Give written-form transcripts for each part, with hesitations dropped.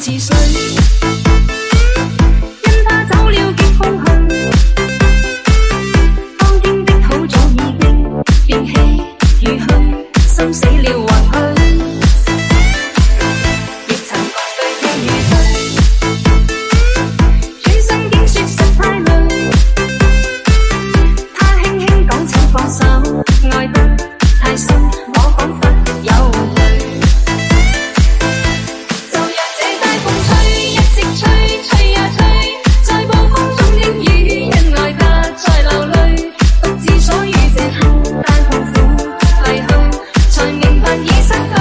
是谁？因他走了極空虛，當天的好早已經變棄如虛，心死了還去，亦曾共對天與地，轉身竟說實太累。他輕輕講請放手，愛得太深，我彷彿有淚。就讓這大風吹，一直吹，吹呀吹，在暴風中的雨，因愛得在流淚，獨自所遇這刻，但痛苦廢去，才明白已失去。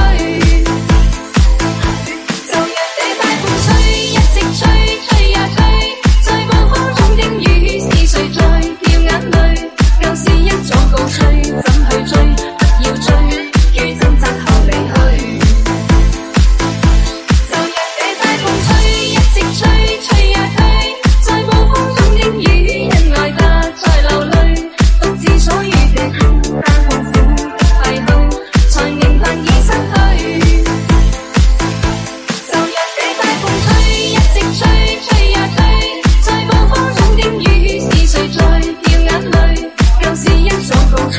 就讓這大風吹，一直吹，吹呀吹，在暴風中的雨，是誰在掉眼淚？舊事一早告吹，怎去追？不要追，於掙扎後離去。就讓這大風吹，一直吹，吹呀吹，在暴風中的雨，因愛得在流淚，獨自所遇這刻，但痛苦廢去，才明白已失去。就讓這大風吹，一直吹，吹呀吹，在暴風中的雨，是誰在掉眼淚？舊事一早告吹。